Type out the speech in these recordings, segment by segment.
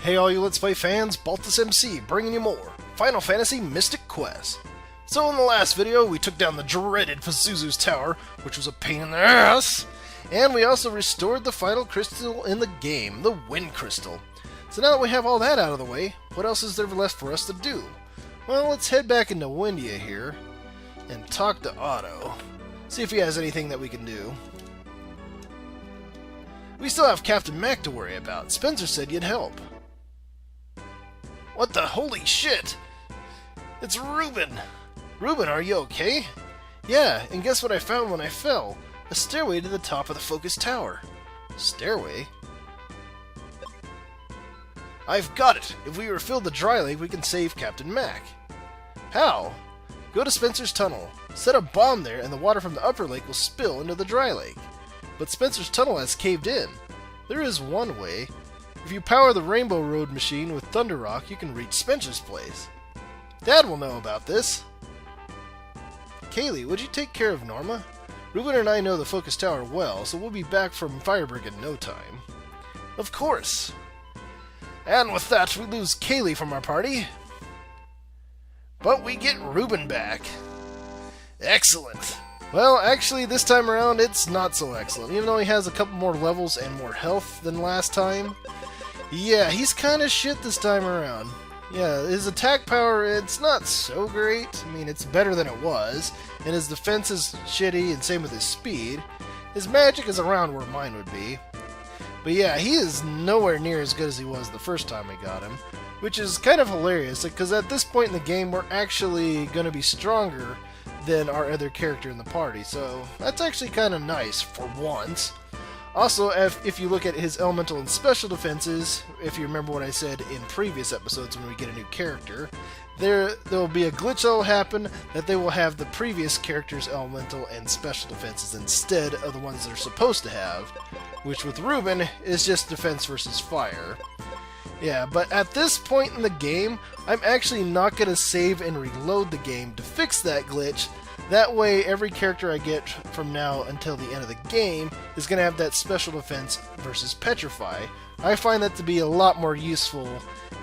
Hey all you Let's Play fans, Baltus MC bringing you more Final Fantasy Mystic Quest. So in the last video, we took down the dreaded Pazuzu's Tower, which was a pain in the ass, and we also restored the final crystal in the game, the Wind Crystal. So now that we have all that out of the way, what else is there left for us to do? Well, let's head back into Windia here, and talk to Otto. See if he has anything that we can do. We still have Captain Mac to worry about. Spencer said you'd help. What the holy shit? It's Reuben! Reuben, are you okay? Yeah, and guess what I found when I fell? A stairway to the top of the Focus Tower. Stairway? I've got it! If we refill the dry lake, we can save Captain Mac. How? Go to Spencer's tunnel. Set a bomb there, and the water from the upper lake will spill into the dry lake. But Spencer's tunnel has caved in. There is one way. If you power the Rainbow Road machine with Thunder Rock, you can reach Spencer's place. Dad will know about this. Kaylee, would you take care of Norma? Reuben and I know the Focus Tower well, so we'll be back from Fireburg in no time. Of course. And with that, we lose Kaylee from our party. But we get Reuben back. Excellent. Well, actually, this time around, it's not so excellent. Even though he has a couple more levels and more health than last time. Yeah, he's kind of shit this time around. Yeah, his attack power, it's not so great. I mean, it's better than it was. And his defense is shitty, and same with his speed. His magic is around where mine would be. But yeah, he is nowhere near as good as he was the first time we got him. Which is kind of hilarious, because at this point in the game, we're actually going to be stronger than our other character in the party. So that's actually kind of nice, for once. Also, if you look at his elemental and special defenses, if you remember what I said in previous episodes when we get a new character, there will be a glitch that will happen that they will have the previous character's elemental and special defenses instead of the ones they're supposed to have, which with Reuben is just defense versus fire. Yeah, but at this point in the game, I'm actually not going to save and reload the game to fix that glitch. That way, every character I get from now until the end of the game is going to have that special defense versus Petrify. I find that to be a lot more useful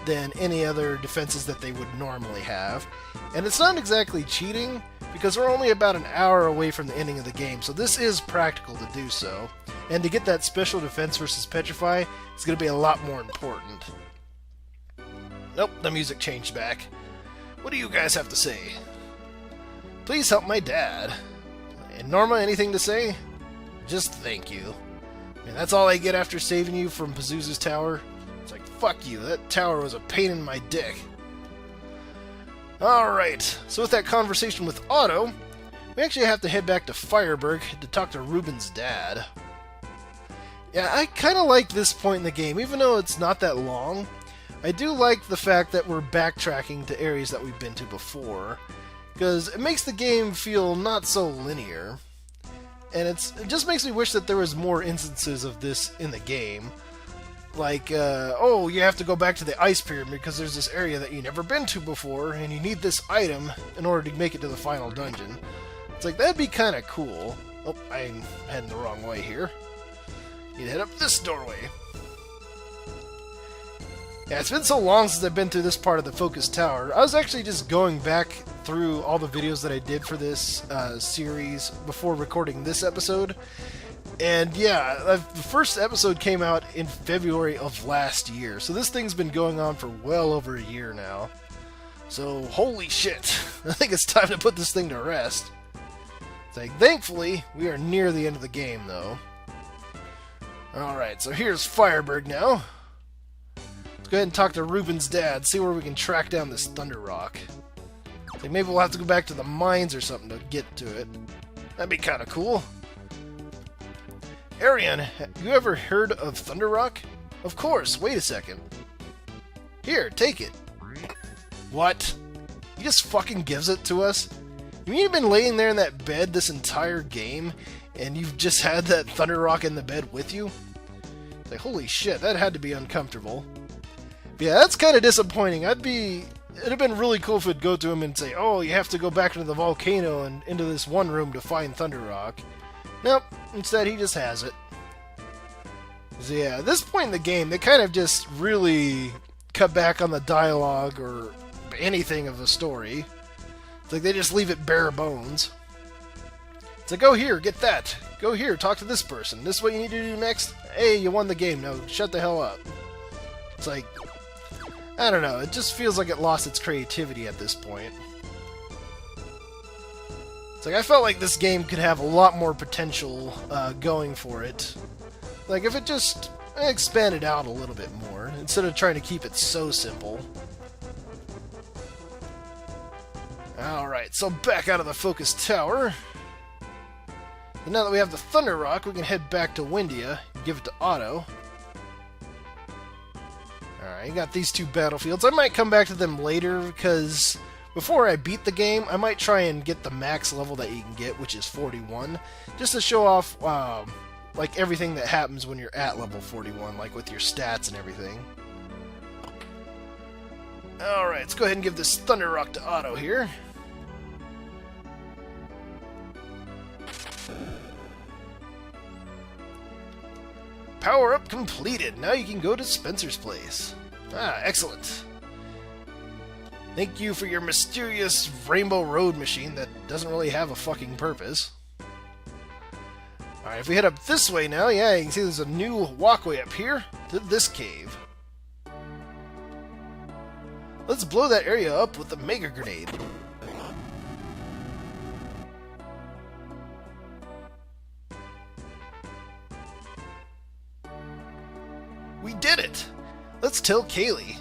than any other defenses that they would normally have. And it's not exactly cheating, because we're only about an hour away from the ending of the game, so this is practical to do so. And to get that special defense versus Petrify is going to be a lot more important. Nope, the music changed back. What do you guys have to say? Please help my dad. And Norma, anything to say? Just thank you. I mean, that's all I get after saving you from Pazuzu's Tower? It's like, fuck you, that tower was a pain in my dick. Alright, so with that conversation with Otto, we actually have to head back to Fireburg to talk to Reuben's dad. Yeah, I kind of like this point in the game, even though it's not that long. I do like the fact that we're backtracking to areas that we've been to before, because it makes the game feel not so linear. And it just makes me wish that there was more instances of this in the game. Like, oh, you have to go back to the Ice Pyramid because there's this area that you've never been to before, and you need this item in order to make it to the final dungeon. It's like, that'd be kind of cool. Oh, I'm heading the wrong way here. Need to head up this doorway. Yeah, it's been so long since I've been through this part of the Focus Tower. I was actually just going back through all the videos that I did for this series before recording this episode. And yeah, the first episode came out in February of last year. So this thing's been going on for well over a year now. So, holy shit. I think it's time to put this thing to rest. It's like, thankfully, we are near the end of the game, though. Alright, so here's Fireburg now. Go ahead and talk to Reuben's dad, see where we can track down this Thunder Rock. Like maybe we'll have to go back to the mines or something to get to it. That'd be kind of cool. Arian, have you ever heard of Thunder Rock? Of course, wait a second. Here, take it. What? He just fucking gives it to us? You mean you've been laying there in that bed this entire game, and you've just had that Thunder Rock in the bed with you? It's like, holy shit, that had to be uncomfortable. Yeah, that's kind of disappointing. It'd have been really cool if we'd go to him and say, oh, you have to go back into the volcano and into this one room to find Thunder Rock. Nope, instead he just has it. So yeah, at this point in the game, they kind of just really cut back on the dialogue or anything of the story. It's like they just leave it bare bones. It's like, go here, get that. Go here, talk to this person. This is what you need to do next? Hey, you won the game. No, shut the hell up. It's like, I don't know. It just feels like it lost its creativity at this point. It's like, I felt like this game could have a lot more potential going for it. Like, if it just expanded out a little bit more, instead of trying to keep it so simple. Alright, so back out of the Focus Tower. And now that we have the Thunder Rock, we can head back to Windia and give it to Otto. Alright, you got these two battlefields. I might come back to them later, because before I beat the game, I might try and get the max level that you can get, which is 41, just to show off like everything that happens when you're at level 41, like with your stats and everything. Alright, let's go ahead and give this Thunder Rock to Otto here. Power up completed. Now you can go to Spencer's place. Ah, excellent. Thank you for your mysterious Rainbow Road machine that doesn't really have a fucking purpose. Alright, if we head up this way now, yeah, you can see there's a new walkway up here to this cave. Let's blow that area up with the Mega Grenade. We did it! Let's tell Kaylee.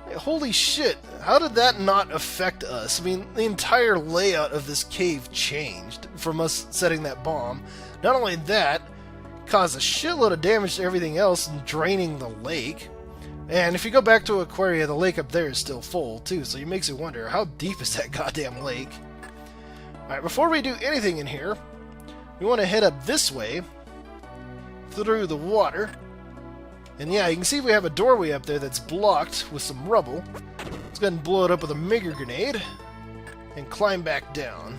Hey, holy shit, how did that not affect us? I mean, the entire layout of this cave changed from us setting that bomb. Not only that, caused a shitload of damage to everything else and draining the lake. And if you go back to Aquaria, the lake up there is still full too, so it makes you wonder, how deep is that goddamn lake? Alright, before we do anything in here, we want to head up this way, through the water. And yeah, you can see we have a doorway up there that's blocked with some rubble. Let's go ahead and blow it up with a Mega Grenade and climb back down.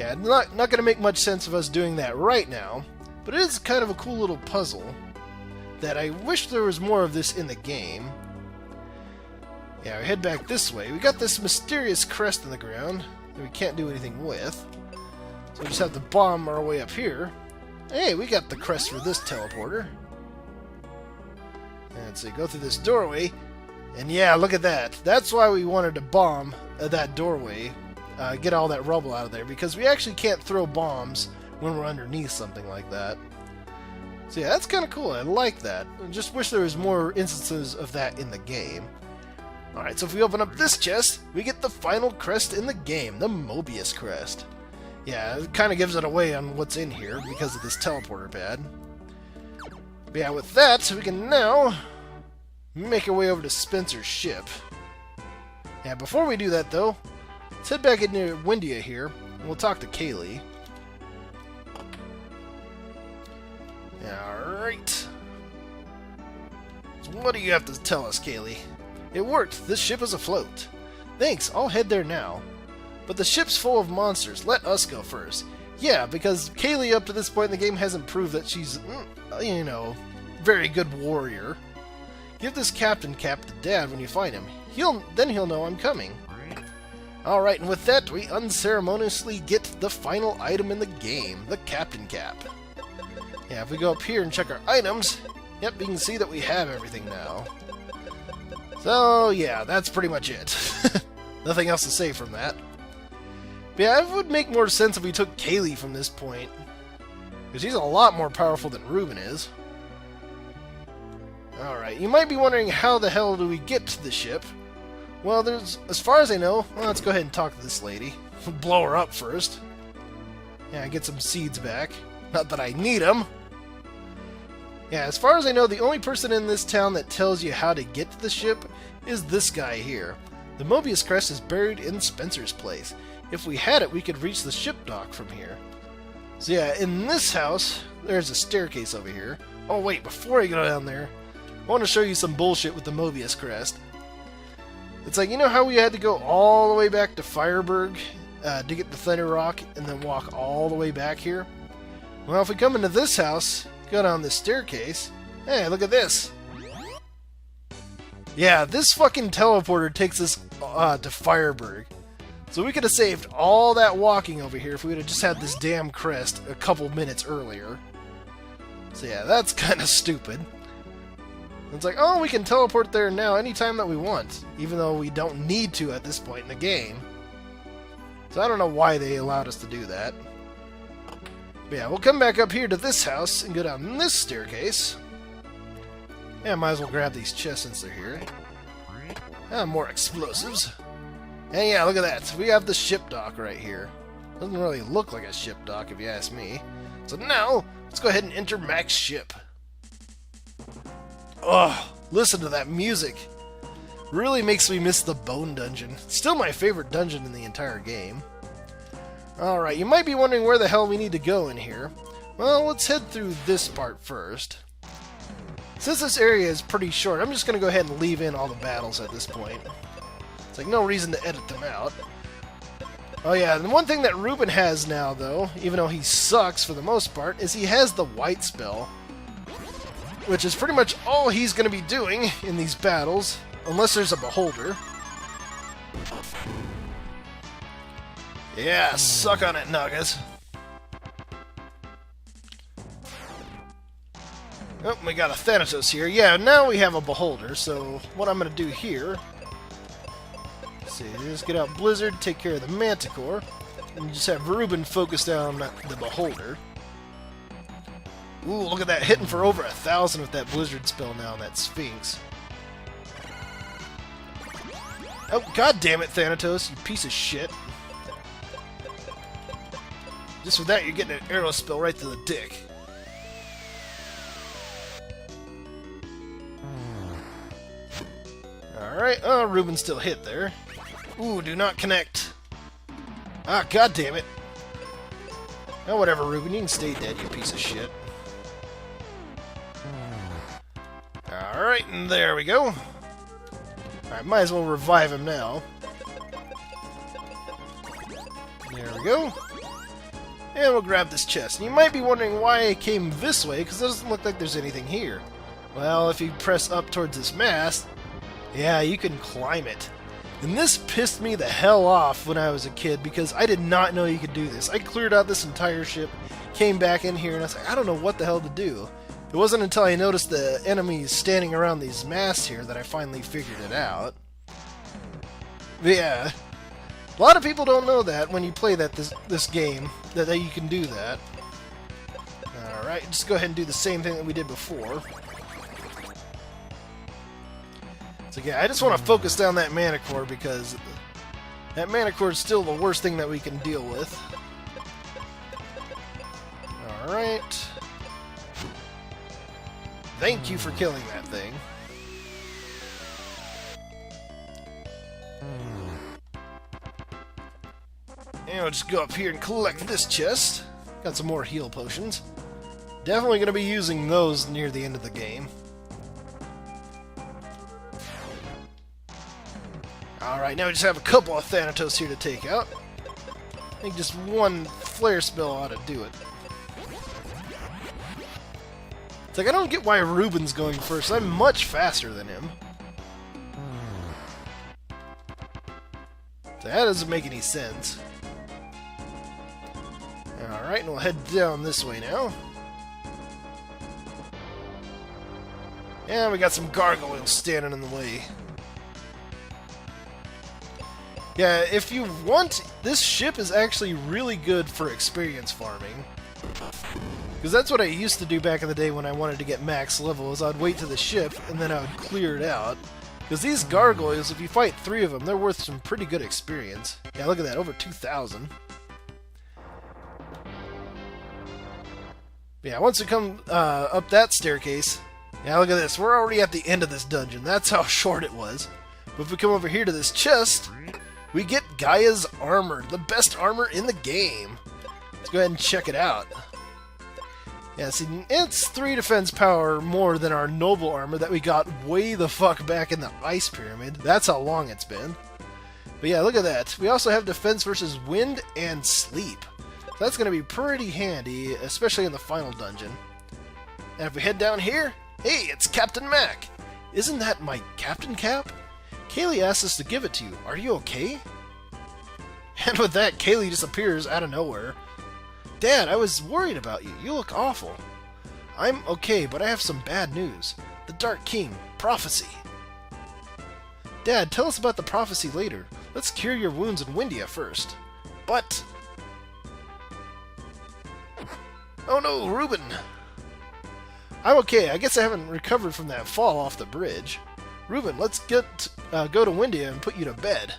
Yeah, not going to make much sense of us doing that right now, but it is kind of a cool little puzzle that I wish there was more of this in the game. Yeah, we head back this way. We got this mysterious crest in the ground that we can't do anything with. So we just have to bomb our way up here. Hey, we got the crest for this teleporter. And so you go through this doorway, and yeah, look at that. That's why we wanted to bomb that doorway, get all that rubble out of there, because we actually can't throw bombs when we're underneath something like that. So yeah, that's kind of cool. I like that. I just wish there was more instances of that in the game. Alright, so if we open up this chest, we get the final crest in the game, the Mobius crest. Yeah, it kind of gives it away on what's in here because of this teleporter pad. But yeah, with that, we can now make our way over to Spencer's ship. Yeah, before we do that, though, let's head back into Windia here, and we'll talk to Kaylee. Alright. So what do you have to tell us, Kaylee? It worked. This ship is afloat. Thanks, I'll head there now. But the ship's full of monsters. Let us go first. Yeah, because Kaylee up to this point in the game hasn't proved that she's, you know, very good warrior. Give this captain cap to Dad when you find him. Then he'll know I'm coming. Alright, and with that, we unceremoniously get the final item in the game, the captain cap. Yeah, if we go up here and check our items, yep, you can see that we have everything now. So, yeah, that's pretty much it. Nothing else to say from that. But yeah, it would make more sense if we took Kaylee from this point, because she's a lot more powerful than Ruben is. Alright, you might be wondering how the hell do we get to the ship? Well, there's, as far as I know, well, let's go ahead and talk to this lady. Blow her up first. Yeah, get some seeds back. Not that I need them. Yeah, as far as I know, the only person in this town that tells you how to get to the ship is this guy here. The Mobius crest is buried in Spencer's place. If we had it, we could reach the ship dock from here. So yeah, in this house, there's a staircase over here. Oh wait, before I go down there, I want to show you some bullshit with the Mobius crest. It's like, you know how we had to go all the way back to Fireburg to get the Thunder Rock and then walk all the way back here? Well, if we come into this house, go down this staircase, hey, look at this. Yeah, this fucking teleporter takes us to Fireburg. So we could have saved all that walking over here if we would have just had this damn crest a couple minutes earlier. So yeah, that's kind of stupid. It's like, oh, we can teleport there now anytime that we want, even though we don't need to at this point in the game. So I don't know why they allowed us to do that. But yeah, we'll come back up here to this house and go down this staircase. Yeah, might as well grab these chests since they're here. More explosives. And yeah, look at that. We have the ship dock right here. Doesn't really look like a ship dock if you ask me. So now, let's go ahead and enter Mac's ship. Oh, listen to that music. Really makes me miss the Bone Dungeon. Still my favorite dungeon in the entire game. Alright, you might be wondering where the hell we need to go in here. Well, let's head through this part first. Since this area is pretty short, I'm just going to go ahead and leave in all the battles at this point. It's like no reason to edit them out. Oh yeah, and one thing that Ruben has now, though, even though he sucks for the most part, is he has the white spell. Which is pretty much all he's going to be doing in these battles, unless there's a beholder. Yeah, suck on it, Nagas. Oh, we got a Thanatos here. Yeah, now we have a beholder, so what I'm going to do here... Let's see, just get out Blizzard, take care of the Manticore, and just have Ruben focus down the beholder. Ooh, look at that, hitting for over 1,000 with that Blizzard spell now, that Sphinx. Oh, god damn it, Thanatos, you piece of shit. Just for that, you're getting an arrow spell right to the dick. Alright, oh, Ruben's still hit there. Ooh, do not connect. Ah, god damn it. Oh, whatever, Ruben, you can stay dead, you piece of shit. Alright, and there we go. Alright, might as well revive him now. There we go. And we'll grab this chest. And you might be wondering why I came this way, because it doesn't look like there's anything here. Well, if you press up towards this mast, yeah, you can climb it. And this pissed me the hell off when I was a kid, because I did not know you could do this. I cleared out this entire ship, came back in here, and I was like, I don't know what the hell to do. It wasn't until I noticed the enemies standing around these masts here that I finally figured it out. But yeah, a lot of people don't know that when you play this game, that you can do that. Alright, just go ahead and do the same thing that we did before. So yeah, I just want to focus down that Manticore because that Manticore is still the worst thing that we can deal with. Alright. Thank you for killing that thing. And we'll just go up here and collect this chest. Got some more heal potions. Definitely going to be using those near the end of the game. Alright, now we just have a couple of Thanatos here to take out. I think just one flare spell ought to do it. It's like, I don't get why Ruben's going first. I'm much faster than him. So that doesn't make any sense. Alright, and we'll head down this way now. And we got some gargoyles standing in the way. Yeah, if you want, this ship is actually really good for experience farming. Because that's what I used to do back in the day when I wanted to get max level, is I'd wait to the ship, and then I would clear it out. Because these gargoyles, if you fight 3 of them, they're worth some pretty good experience. Yeah, look at that, over 2,000. Yeah, once we come up that staircase, yeah, look at this, we're already at the end of this dungeon. That's how short it was. But if we come over here to this chest, we get Gaia's armor, the best armor in the game. Let's go ahead and check it out. Yeah, see, it's 3 defense power more than our noble armor that we got way the fuck back in the Ice Pyramid. That's how long it's been. But yeah, look at that. We also have defense versus wind and sleep. So that's going to be pretty handy, especially in the final dungeon. And if we head down here, hey, it's Captain Mac. Isn't that my captain cap? Kaylee asked us to give it to you. Are you okay? And with that, Kaylee disappears out of nowhere. Dad, I was worried about you. You look awful. I'm okay, but I have some bad news. The Dark King. Prophecy. Dad, tell us about the prophecy later. Let's cure your wounds in Windia first. But... oh no, Reuben! I'm okay. I guess I haven't recovered from that fall off the bridge. Reuben, let's go to Windia and put you to bed.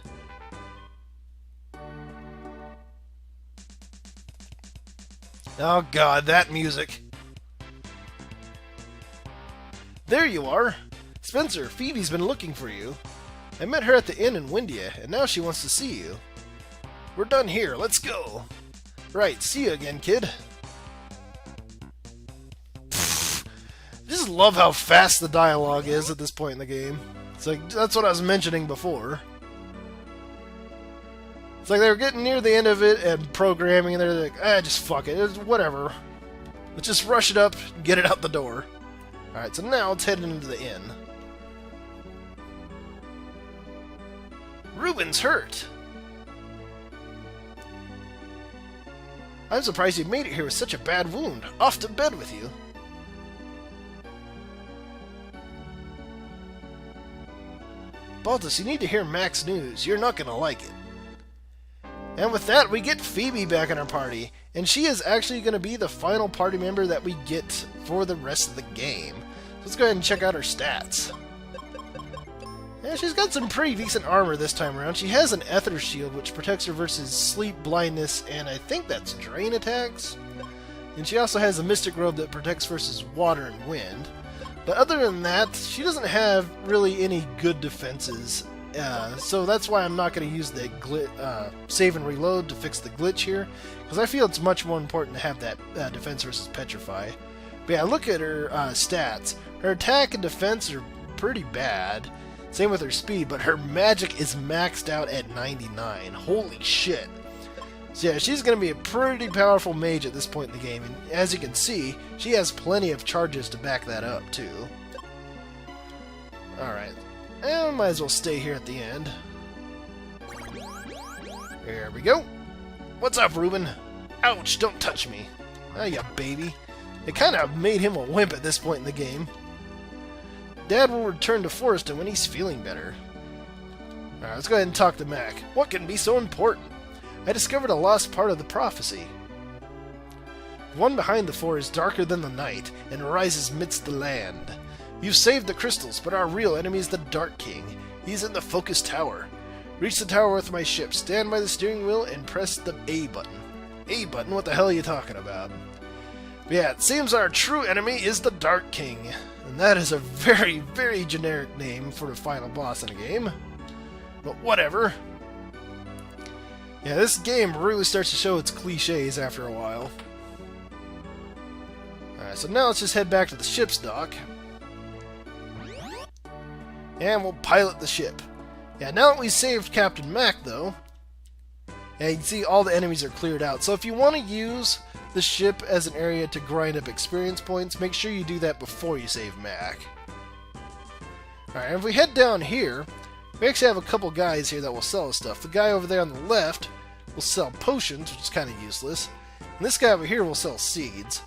Oh god, that music. There you are! Spencer, Phoebe's been looking for you. I met her at the inn in Windia, and now she wants to see you. We're done here, let's go! Right, see you again, kid. I just love how fast the dialogue is at this point in the game. It's like, that's what I was mentioning before. It's like they were getting near the end of it and programming, and they're like, just fuck it, whatever. Let's just rush it up and get it out the door. Alright, so now let's head into the inn. Reuben's hurt! I'm surprised you made it here with such a bad wound. Off to bed with you. Baltus, you need to hear Mac's news. You're not gonna like it. And with that, we get Phoebe back in our party, and she is actually going to be the final party member that we get for the rest of the game. So let's go ahead and check out her stats. Yeah, she's got some pretty decent armor this time around. She has an Ether Shield, which protects her versus sleep, blindness, and I think that's drain attacks. And she also has a Mystic Robe that protects versus water and wind. But other than that, she doesn't have really any good defenses. So that's why I'm not going to use the save and reload to fix the glitch here, because I feel it's much more important to have that defense versus petrify. But yeah, look at her stats. Her attack and defense are pretty bad. Same with her speed, but her magic is maxed out at 99. Holy shit. So yeah, she's going to be a pretty powerful mage at this point in the game, and as you can see, she has plenty of charges to back that up too. Alright. And might as well stay here at the end. There we go. What's up, Reuben? Ouch, don't touch me. Ah, you baby. It kind of made him a wimp at this point in the game. Dad will return to Forreston when he's feeling better. Alright, let's go ahead and talk to Mac. What can be so important? I discovered a lost part of the prophecy. The one behind the four is darker than the night, and rises midst the land. You've saved the crystals, but our real enemy is the Dark King. He's in the Focus Tower. Reach the tower with my ship, stand by the steering wheel, and press the A button. A button? What the hell are you talking about? But yeah, it seems our true enemy is the Dark King. And that is a very, very generic name for the final boss in a game. But whatever. Yeah, this game really starts to show its cliches after a while. Alright, so now let's just head back to the ship's dock. And we'll pilot the ship. Yeah, now that we saved Captain Mac, though, yeah, you can see all the enemies are cleared out. So if you want to use the ship as an area to grind up experience points, make sure you do that before you save Mac. Alright, and if we head down here, we actually have a couple guys here that will sell us stuff. The guy over there on the left will sell potions, which is kind of useless. And this guy over here will sell seeds.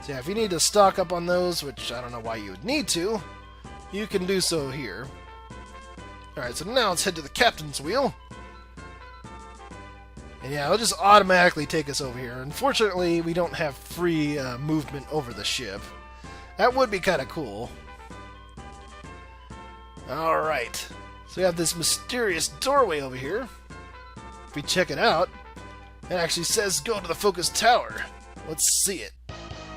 So yeah, if you need to stock up on those, which I don't know why you would need to, you can do so here. Alright, so now let's head to the captain's wheel. And yeah, it'll just automatically take us over here. Unfortunately, we don't have free movement over the ship. That would be kind of cool. Alright, so we have this mysterious doorway over here. If we check it out, it actually says go to the Focus Tower. Let's see it.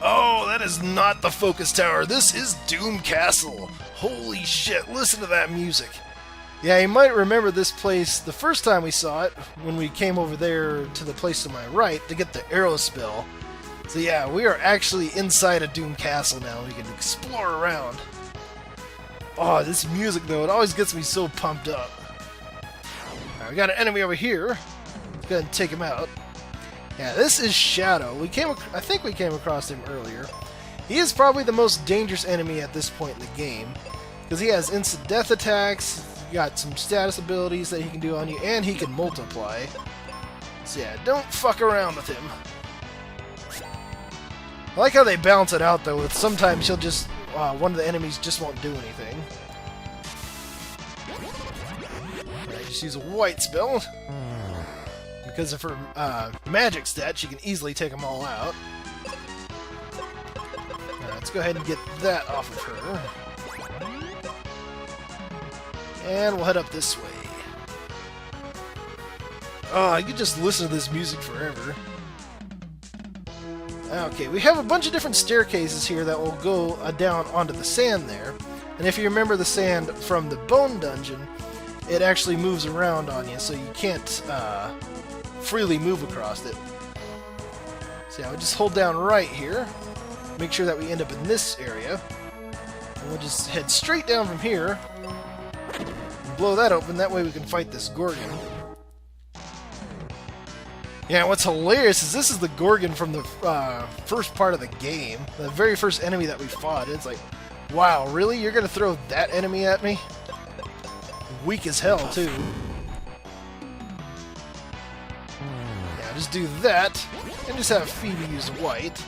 Oh, that is not the Focus Tower. This is Doom Castle. Holy shit, listen to that music. Yeah, you might remember this place the first time we saw it, when we came over there to the place to my right to get the arrow spell. So yeah, we are actually inside a Doom Castle now. We can explore around. Oh, this music though, it always gets me so pumped up. Alright, we got an enemy over here. Let's go ahead and take him out. Yeah, this is Shadow. I think we came across him earlier. He is probably the most dangerous enemy at this point in the game. Because he has instant death attacks, got some status abilities that he can do on you, and he can multiply. So yeah, don't fuck around with him. I like how they balance it out though, with sometimes he'll just, one of the enemies just won't do anything. Alright, just use a white spell. Because of her magic stat, she can easily take them all out. Alright, let's go ahead and get that off of her. And we'll head up this way. Oh, I could just listen to this music forever. Okay, we have a bunch of different staircases here that will go down onto the sand there. And if you remember the sand from the Bone Dungeon, it actually moves around on you, so you can't freely move across it. So yeah, we'll just hold down right here. Make sure that we end up in this area. And we'll just head straight down from here. Blow that open, that way we can fight this Gorgon. Yeah, what's hilarious is this is the Gorgon from the first part of the game. The very first enemy that we fought. It's like, wow, really? You're gonna throw that enemy at me? Weak as hell, too. Yeah, just do that, and just have Phoebe use white.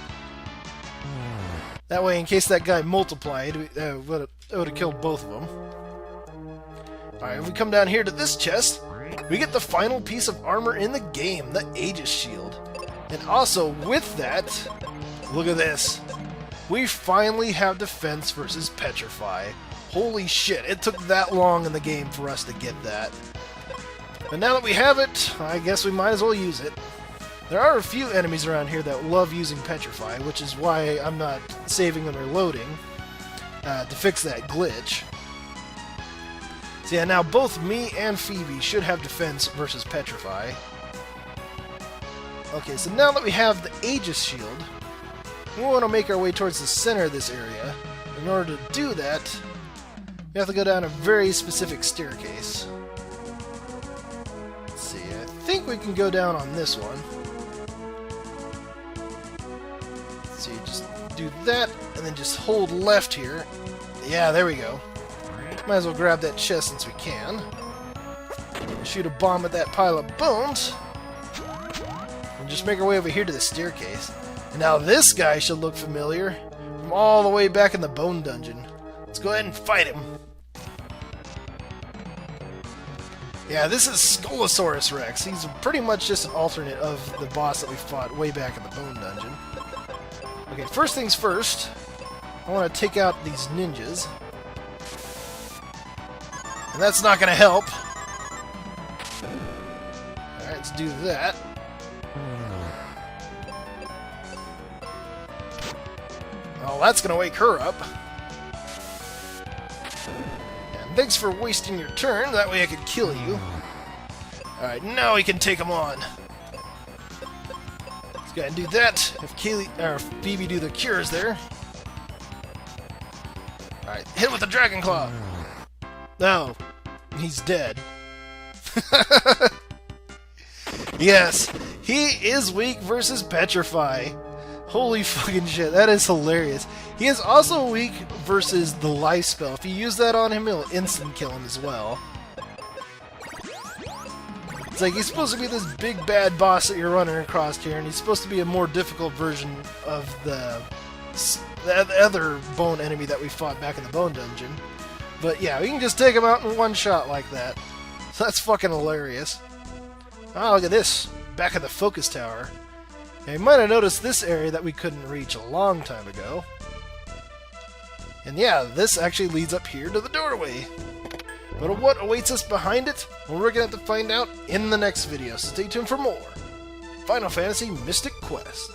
That way, in case that guy multiplied, it would have killed both of them. Alright, if we come down here to this chest, we get the final piece of armor in the game, the Aegis Shield. And also, with that, look at this. We finally have defense versus Petrify. Holy shit, it took that long in the game for us to get that. But now that we have it, I guess we might as well use it. There are a few enemies around here that love using Petrify, which is why I'm not saving them or loading to fix that glitch. So yeah, now both me and Phoebe should have defense versus Petrify. Okay, so now that we have the Aegis Shield, we want to make our way towards the center of this area. In order to do that, we have to go down a very specific staircase. Let's see, I think we can go down on this one. Let's see, just do that, and then just hold left here. Yeah, there we go. Might as well grab that chest since we can. Shoot a bomb at that pile of bones. And just make our way over here to the staircase. And now this guy should look familiar from all the way back in the Bone Dungeon. Let's go ahead and fight him. Yeah, this is Skulosaurus Rex. He's pretty much just an alternate of the boss that we fought way back in the Bone Dungeon. Okay, first things first, I want to take out these ninjas. And that's not going to help. Alright, let's do that. Oh, that's going to wake her up. And thanks for wasting your turn, that way I could kill you. Alright, now we can take him on. Let's go ahead and do that. If Phoebe do the cures there. Alright, hit with the Dragon Claw. No, he's dead. Yes, he is weak versus Petrify. Holy fucking shit, that is hilarious. He is also weak versus the life spell. If you use that on him, it'll instant kill him as well. It's like he's supposed to be this big bad boss that you're running across here, and he's supposed to be a more difficult version of the other bone enemy that we fought back in the Bone Dungeon. But yeah, we can just take him out in one shot like that. So that's fucking hilarious. Oh, look at this. Back at the Focus Tower. Now, you might have noticed this area that we couldn't reach a long time ago. And yeah, this actually leads up here to the doorway. But what awaits us behind it? Well, we're going to have to find out in the next video, so stay tuned for more Final Fantasy Mystic Quest.